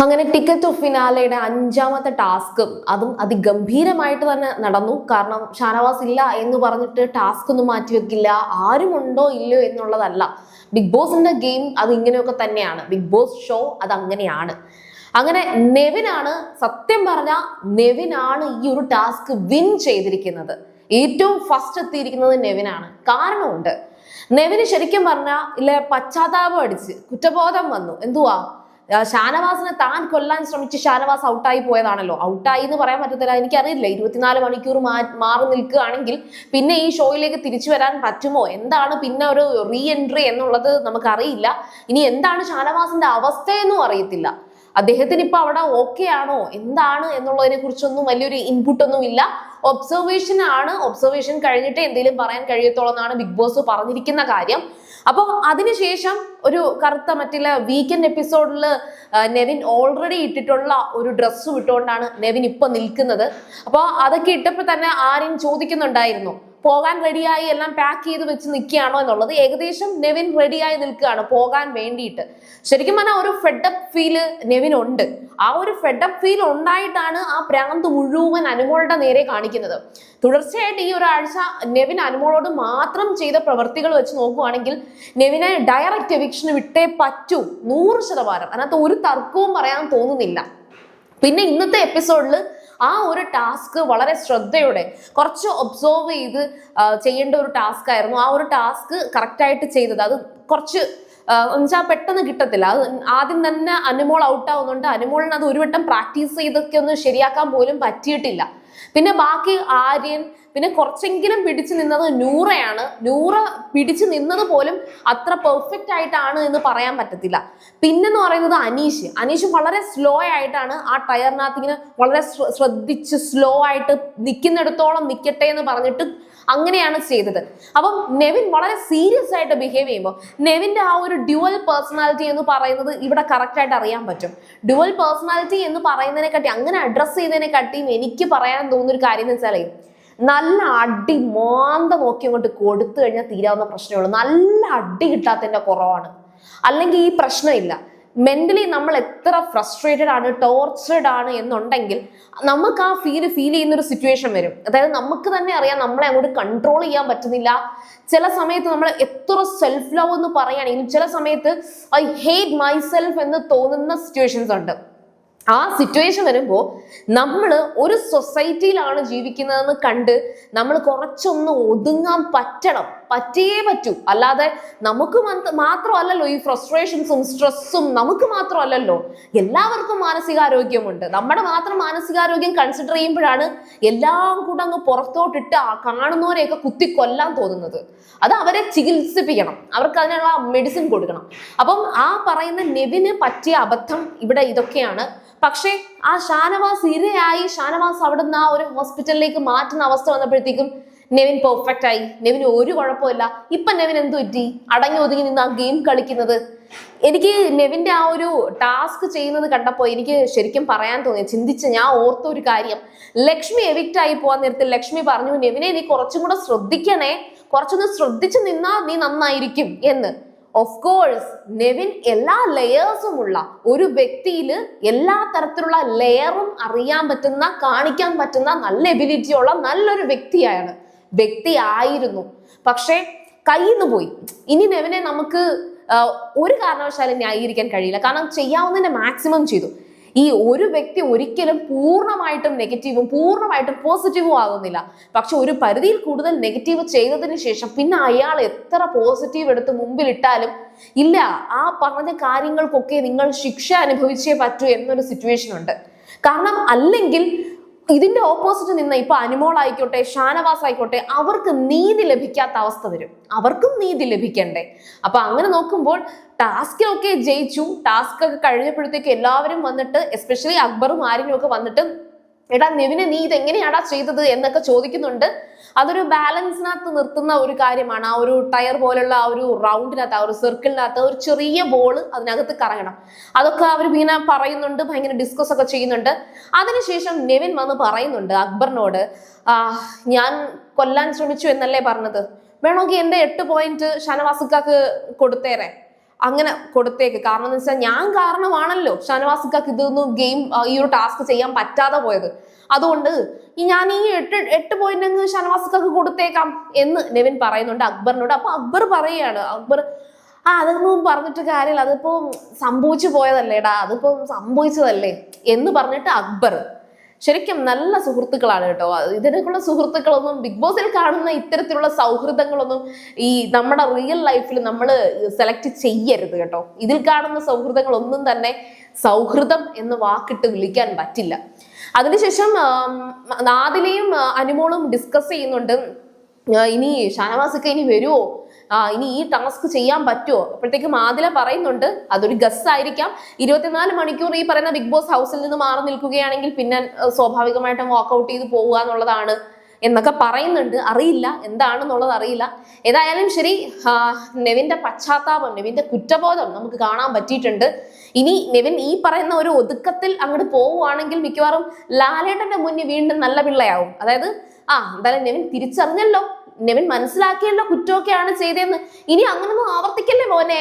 അങ്ങനെ ticket of ഫിനാലയുടെ 5ാമത്തെ ടാസ്കും അതും അതിഗംഭീരമായിട്ട് തന്നെ നടന്നു. കാരണം ഷാനവാസ് ഇല്ല എന്ന് പറഞ്ഞിട്ട് ടാസ്ക് ഒന്നും മാറ്റിവെക്കില്ല, ആരും ഉണ്ടോ ഇല്ലയോ എന്നുള്ളതല്ല. ബിഗ് ബോസിന്റെ ഗെയിം അത് ഇങ്ങനെയൊക്കെ തന്നെയാണ്. ബിഗ് ബോസ് ഷോ അത് അങ്ങനെയാണ്. അങ്ങനെ നെവിനാണ്, സത്യം പറഞ്ഞ നെവിനാണ് ഈ ഒരു ടാസ്ക് വിൻ ചെയ്തിരിക്കുന്നത്. ഏറ്റവും ഫസ്റ്റ് എത്തിയിരിക്കുന്നത് നെവിനാണ്. കാരണമുണ്ട്. നെവിന് ശരിക്കും പറഞ്ഞാൽ ഇല്ല, പശ്ചാത്താപം അടിച്ച് കുറ്റബോധം വന്നു. എന്തുവാ, ഷാനവാസിനെ താൻ കൊല്ലാൻ ശ്രമിച്ച് ഷാനവാസ് ഔട്ടായി പോയതാണല്ലോ. ഔട്ടായി എന്ന് പറയാൻ പറ്റത്തില്ല, എനിക്കറിയില്ല. 24 മണിക്കൂർ മാറി നിൽക്കുകയാണെങ്കിൽ പിന്നെ ഈ ഷോയിലേക്ക് തിരിച്ചു വരാൻ പറ്റുമോ, എന്താണ് പിന്നെ ഒരു റീ എൻട്രി എന്നുള്ളത് നമുക്കറിയില്ല. ഇനി എന്താണ് ഷാനവാസിന്റെ അവസ്ഥയെന്നും അറിയത്തില്ല. അദ്ദേഹത്തിന് ഇപ്പൊ അവിടെ ഓക്കെ ആണോ എന്താണ് എന്നുള്ളതിനെ കുറിച്ചൊന്നും വലിയൊരു ഇൻപുട്ട് ഒന്നും ഇല്ല. ഒബ്സർവേഷൻ ആണ്. ഒബ്സർവേഷൻ കഴിഞ്ഞിട്ട് എന്തെങ്കിലും പറയാൻ കഴിയത്തോളം എന്നാണ് ബിഗ് ബോസ് പറഞ്ഞിരിക്കുന്ന കാര്യം. അപ്പോൾ അതിനുശേഷം ഒരു കറുത്ത മറ്റുള്ള വീക്കെൻഡ് എപ്പിസോഡിൽ നെവിൻ ഓൾറെഡി ഇട്ടിട്ടുള്ള ഒരു ഡ്രസ്സ് ഇട്ടുകൊണ്ടാണ് നെവിൻ ഇപ്പൊ നിൽക്കുന്നത്. അപ്പോൾ അതൊക്കെ ഇട്ടപ്പോൾ തന്നെ ആരും ചോദിക്കുന്നുണ്ടായിരുന്നു, പോകാൻ റെഡിയായി എല്ലാം പാക്ക് ചെയ്ത് വെച്ച് നിൽക്കുകയാണോ എന്നുള്ളത്. ഏകദേശം നെവിൻ റെഡിയായി നിൽക്കുകയാണ് പോകാൻ വേണ്ടിയിട്ട്. ശരിക്കും പറഞ്ഞാൽ ഒരു ഫെഡപ്പ് ഫീല് നെവിൻ ഉണ്ട്. ആ ഒരു ഫെഡപ്പ് ഫീൽ ഉണ്ടായിട്ടാണ് ആ പ്രാന്ത് മുഴുവൻ അനുമോളുടെ നേരെ കാണിക്കുന്നത്. തുടർച്ചയായിട്ട് ഈ ഒരാഴ്ച നെവിൻ അനുമോളോട് മാത്രം ചെയ്ത പ്രവൃത്തികൾ വെച്ച് നോക്കുവാണെങ്കിൽ നെവിനെ ഡയറക്റ്റ് എവിക്ഷന് വിട്ടേ പറ്റൂ, 100%. അതിനകത്ത് ഒരു തർക്കവും പറയാൻ തോന്നുന്നില്ല. പിന്നെ ഇന്നത്തെ എപ്പിസോഡിൽ ആ ഒരു ടാസ്ക് വളരെ ശ്രദ്ധയോടെ കുറച്ച് ഒബ്സർവ് ചെയ്ത് ചെയ്യേണ്ട ഒരു ടാസ്ക് ആയിരുന്നു. ആ ഒരു ടാസ്ക് കറക്റ്റായിട്ട് ചെയ്തത് അത് കുറച്ച് എന്നുവെച്ചാൽ പെട്ടെന്ന് കിട്ടത്തില്ല. അത് ആദ്യം തന്നെ അനുമോൾ ഔട്ടാവുന്നുണ്ട്. അനുമോളിന് അത് ഒരു വട്ടം പ്രാക്ടീസ് ചെയ്തൊക്കെ ഒന്ന് ശരിയാക്കാൻ പോലും പറ്റിയിട്ടില്ല. പിന്നെ ബാക്കി ആര്യൻ, പിന്നെ കുറച്ചെങ്കിലും പിടിച്ചു നിന്നത് നൂറയാണ്. നൂറ പിടിച്ചു നിന്നത് പോലും അത്ര പെർഫെക്റ്റ് ആയിട്ടാണ് എന്ന് പറയാൻ പറ്റത്തില്ല. പിന്നെന്ന് പറയുന്നത് അനീഷ് വളരെ സ്ലോ ആയിട്ടാണ് ആ ടയറിനകത്ത് ഇങ്ങനെ വളരെ ശ്രദ്ധിച്ച് സ്ലോ ആയിട്ട് നിൽക്കുന്നിടത്തോളം നിൽക്കട്ടെ എന്ന് പറഞ്ഞിട്ട് അങ്ങനെയാണ് ചെയ്തത്. അപ്പം നെവിൻ വളരെ സീരിയസ് ആയിട്ട് ബിഹേവ് ചെയ്യുമ്പോൾ നെവിന്റെ ആ ഒരു ഡ്യുവൽ പേഴ്സണാലിറ്റി എന്ന് പറയുന്നത് ഇവിടെ കറക്റ്റ് ആയിട്ട് അറിയാൻ പറ്റും. ഡ്യുവൽ പേഴ്സണാലിറ്റി എന്ന് പറയുന്നതിനെക്കാട്ടി, അങ്ങനെ അഡ്രസ് ചെയ്തതിനെക്കാട്ടിയും എനിക്ക് പറയാൻ തോന്നുന്നൊരു കാര്യം എന്ന് വെച്ചാൽ, നല്ല അടി മാന്ത നോക്കി അങ്ങോട്ട് കൊടുത്തു കഴിഞ്ഞാൽ തീരാവുന്ന പ്രശ്നമേ ഉള്ളൂ. നല്ല അടി കിട്ടാത്തതിന്റെ കുറവാണ്. അല്ലെങ്കിൽ ഈ പ്രശ്നമില്ല. മെന്റലി നമ്മൾ എത്ര ഫ്രസ്ട്രേറ്റഡ് ആണ്, ടോർച്ചർഡ് ആണ് എന്നുണ്ടെങ്കിൽ നമുക്ക് ആ ഫീൽ ചെയ്യുന്ന ഒരു സിറ്റുവേഷൻ വരും. അതായത് നമുക്ക് തന്നെ അറിയാം നമ്മളെ അങ്ങോട്ട് കൺട്രോൾ ചെയ്യാൻ പറ്റുന്നില്ല. ചില സമയത്ത് നമ്മൾ എത്ര സെൽഫ് ലവ് എന്ന് പറയുകയാണെങ്കിലും ചില സമയത്ത് ഐ ഹേറ്റ് മൈ സെൽഫ് എന്ന് തോന്നുന്ന സിറ്റുവേഷൻസ് ഉണ്ട്. ആ സിറ്റുവേഷൻ വരുമ്പോൾ നമ്മൾ ഒരു സൊസൈറ്റിയിലാണ് ജീവിക്കുന്നതെന്ന് കണ്ട് നമ്മൾ കുറച്ചൊന്ന് ഒതുങ്ങാൻ പറ്റിയേ പറ്റൂ. അല്ലാതെ നമുക്ക് മാത്രമല്ലല്ലോ ഈ ഫ്രസ്ട്രേഷൻസും സ്ട്രെസ്സും, നമുക്ക് മാത്രമല്ലല്ലോ, എല്ലാവർക്കും മാനസികാരോഗ്യമുണ്ട്. നമ്മുടെ മാത്രം മാനസികാരോഗ്യം കൺസിഡർ ചെയ്യുമ്പോഴാണ് എല്ലാം കൂടെ അങ്ങ് പുറത്തോട്ടിട്ട് കാണുന്നവരെയൊക്കെ കുത്തി കൊല്ലാൻ തോന്നുന്നത്. അത് അവരെ ചികിത്സിപ്പിക്കണം, അവർക്ക് അതിനുള്ള മെഡിസിൻ കൊടുക്കണം. അപ്പം ആ പറയുന്ന നെവിന് പറ്റിയ അബദ്ധം ഇവിടെ ഇതൊക്കെയാണ്. പക്ഷേ ആ ഷാനവാസ് ഇരയായി ഷാനവാസ് അവിടുന്ന് ആ ഒരു ഹോസ്പിറ്റലിലേക്ക് മാറ്റുന്ന അവസ്ഥ വന്നപ്പോഴത്തേക്കും നെവിൻ പെർഫെക്റ്റ് ആയി. നെവിന് ഒരു കുഴപ്പമില്ല. ഇപ്പൊ നെവിൻ എന്തു പറ്റി അടങ്ങി ഒതുങ്ങി നിന്ന് ആ ഗെയിം കളിക്കുന്നത്? എനിക്ക് നെവിന്റെ ആ ഒരു ടാസ്ക് ചെയ്യുന്നത് കണ്ടപ്പോൾ എനിക്ക് ശരിക്കും പറയാൻ തോന്നി, ഞാൻ ഓർത്ത ഒരു കാര്യം, ലക്ഷ്മി എവിക്റ്റ് ആയി പോകാൻ നേരത്തിൽ ലക്ഷ്മി പറഞ്ഞു, നെവിനെ നീ കുറച്ചും കൂടെ ശ്രദ്ധിക്കണേ, കുറച്ചൊന്ന് ശ്രദ്ധിച്ചു നിന്നാ നീ നന്നായിരിക്കും എന്ന്. ഓഫ് കോഴ്സ് നെവിൻ എല്ലാ ലെയേഴ്സും ഉള്ള ഒരു വ്യക്തിയിൽ എല്ലാ തരത്തിലുള്ള ലെയറും അറിയാൻ പറ്റുന്ന, കാണിക്കാൻ പറ്റുന്ന നല്ല എബിലിറ്റി ഉള്ള നല്ലൊരു വ്യക്തിയായിരുന്നു. പക്ഷെ കയ്യിൽ നിന്ന് പോയി. ഇനി നെവിനെ നമുക്ക് ഒരു കാരണവശാലും ന്യായീകരിക്കാൻ കഴിയില്ല. കാരണം ചെയ്യാവുന്നതിന്റെ മാക്സിമം ചെയ്തു. ഈ ഒരു വ്യക്തി ഒരിക്കലും പൂർണ്ണമായിട്ടും നെഗറ്റീവും പൂർണ്ണമായിട്ടും പോസിറ്റീവും ആകുന്നില്ല. പക്ഷെ ഒരു പരിധിയിൽ കൂടുതൽ നെഗറ്റീവ് ചെയ്തതിന് ശേഷം പിന്നെ അയാൾ എത്ര പോസിറ്റീവ് എടുത്ത് മുമ്പിലിട്ടാലും ഇല്ല, ആ പറഞ്ഞ കാര്യങ്ങൾക്കൊക്കെ നിങ്ങൾ ശിക്ഷ അനുഭവിച്ചേ പറ്റൂ എന്നൊരു സിറ്റുവേഷൻ ഉണ്ട്. കാരണം അല്ലെങ്കിൽ ഇതിന്റെ ഓപ്പോസിറ്റ് നിന്ന് ഇപ്പൊ അനുമോൾ ആയിക്കോട്ടെ, ഷാനവാസ് ആയിക്കോട്ടെ, അവർക്ക് നീതി ലഭിക്കാത്ത അവസ്ഥ വരും. അവർക്കും നീതി ലഭിക്കണ്ടേ? അപ്പൊ അങ്ങനെ നോക്കുമ്പോൾ ടാസ്കിലൊക്കെ ജയിച്ചു. ടാസ്ക് ഒക്കെ കഴിഞ്ഞപ്പോഴത്തേക്ക് എല്ലാവരും വന്നിട്ട്, എസ്പെഷ്യലി അക്ബറും ആര്യനും ഒക്കെ വന്നിട്ട്, എടാ നെവിനെ നീ ഇത് എങ്ങനെയാടാ ചെയ്തത് എന്നൊക്കെ ചോദിക്കുന്നുണ്ട്. അതൊരു ബാലൻസിനകത്ത് നിർത്തുന്ന ഒരു കാര്യമാണ്. ആ ഒരു ടയർ പോലുള്ള ആ ഒരു റൗണ്ടിനകത്ത്, ആ ഒരു സർക്കിളിനകത്ത് ഒരു ചെറിയ ബോള് അതിനകത്ത് കറങ്ങണം. അതൊക്കെ അവർ ഇങ്ങനെ പറയുന്നുണ്ട്, ഭയങ്കര ഡിസ്കസ് ഒക്കെ ചെയ്യുന്നുണ്ട്. അതിനുശേഷം നെവിൻ വന്ന് പറയുന്നുണ്ട് അക്ബറിനോട്, ഞാൻ കൊല്ലാൻ ശ്രമിച്ചു എന്നല്ലേ പറഞ്ഞത്, വേണമെങ്കിൽ എന്റെ 8 പോയിന്റ് ഷാനവാസിക്കാക്ക് കൊടുത്തേരെ, അങ്ങനെ കൊടുത്തേക്ക്. കാരണം എന്ന് വെച്ചാൽ ഞാൻ കാരണമാണല്ലോ ഷാനവാസിക്കാക്ക് ഇതൊന്നും ഈ ഒരു ടാസ്ക് ചെയ്യാൻ പറ്റാതെ പോയത്. അതുകൊണ്ട് ഞാൻ ഈ 8 പോയിന്റ് അങ്ങ് ഷാനവാസിക്കാക്ക് കൊടുത്തേക്കാം എന്ന് നെവിൻ പറയുന്നുണ്ട് അക്ബറിനോട്. അപ്പൊ അക്ബർ പറയാണ്, അതൊന്നും പറഞ്ഞിട്ട് കാര്യമില്ല, അതിപ്പോ സംഭവിച്ചു പോയതല്ലേടാ, അതിപ്പോ സംഭവിച്ചതല്ലേ എന്ന് പറഞ്ഞിട്ട് അക്ബർ. ശരിക്കും നല്ല സുഹൃത്തുക്കളാണ് കേട്ടോ. ഇതിനൊക്കെയുള്ള സുഹൃത്തുക്കളൊന്നും ബിഗ് ബോസിൽ കാണുന്ന ഇത്തരത്തിലുള്ള സൗഹൃദങ്ങളൊന്നും ഈ നമ്മുടെ റിയൽ ലൈഫിൽ നമ്മൾ സെലക്ട് ചെയ്യരുത് കേട്ടോ. ഇതിൽ കാണുന്ന സൗഹൃദങ്ങളൊന്നും തന്നെ സൗഹൃദം എന്ന് വാക്കിട്ട് വിളിക്കാൻ പറ്റില്ല. അതിനുശേഷം നാദിലയും അനുമോളും ഡിസ്കസ് ചെയ്യുന്നുണ്ട്, ഇനി ഷാനവാസിക്ക ഇനി വരുമോ, ഇനി ഈ ടാസ്ക് ചെയ്യാൻ പറ്റുമോ. അപ്പോഴത്തേക്കും ആദില പറയുന്നുണ്ട് അതൊരു ഗസ് ആയിരിക്കാം, 24 മണിക്കൂർ ഈ പറയുന്ന ബിഗ് ബോസ് ഹൗസിൽ നിന്ന് മാറി നിൽക്കുകയാണെങ്കിൽ പിന്നെ സ്വാഭാവികമായിട്ടും വാക്കൗട്ട് ചെയ്ത് പോവുക എന്നുള്ളതാണ് എന്നൊക്കെ പറയുന്നുണ്ട്. അറിയില്ല എന്താണെന്നുള്ളത് അറിയില്ല. ഏതായാലും ശരി, നെവിന്റെ പശ്ചാത്താപം, നെവിന്റെ കുറ്റബോധം നമുക്ക് കാണാൻ പറ്റിയിട്ടുണ്ട്. ഇനി നെവിൻ ഈ പറയുന്ന ഒരു ഒതുക്കത്തിൽ അങ്ങോട്ട് പോവുകയാണെങ്കിൽ മിക്കവാറും ലാലേട്ടന്റെ മുന്നിൽ വീണ്ടും നല്ല പിള്ളയാവും. അതായത് എന്തായാലും നെവിൻ തിരിച്ചറിഞ്ഞല്ലോ, നെവിൻ മനസ്സിലാക്കിയല്ലോ കുറ്റമൊക്കെയാണ് ചെയ്തതെന്ന്, ഇനി അങ്ങനൊന്നും ആവർത്തിക്കല്ലേ മോനെ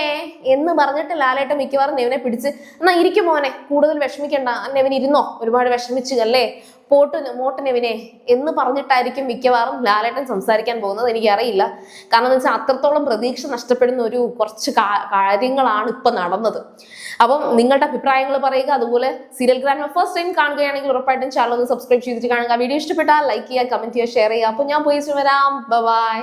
എന്ന് പറഞ്ഞിട്ട് ലാലേട്ടൻ മിക്കവാറും നെവിനെ പിടിച്ച് എന്നാ ഇരിക്കും മോനെ, കൂടുതൽ വിഷമിക്കണ്ട, നെവിൻ ഇരുന്നോ, ഒരുപാട് വിഷമിച്ചു അല്ലേ, മോട്ട് നെവിനെ എന്ന് പറഞ്ഞിട്ടായിരിക്കും മിക്കവാറും ലാലേട്ടൻ സംസാരിക്കാൻ പോകുന്നത്. എനിക്കറിയില്ല. കാരണം എന്ന് വെച്ചാൽ അത്രത്തോളം പ്രതീക്ഷ നഷ്ടപ്പെടുന്ന ഒരു കുറച്ച് കാര്യങ്ങളാണ് ഇപ്പൊ നടന്നത്. അപ്പം നിങ്ങളുടെ അഭിപ്രായങ്ങൾ പറയുക. അതുപോലെ സീരിയൽ ഗ്രാൻഡ് ഫസ്റ്റ് ടൈം കാണുകയാണെങ്കിൽ ഉറപ്പായിട്ടും ചാനൽ ഒന്ന് സബ്സ്ക്രൈബ് ചെയ്തിട്ട് കാണുക. വീഡിയോ ഇഷ്ടപ്പെട്ടാൽ ലൈക്ക് ചെയ്യുക, കമന്റ് ചെയ്യുക, ഷെയർ ചെയ്യുക. അപ്പൊ ഞാൻ പോയി വരാം. ബൈ.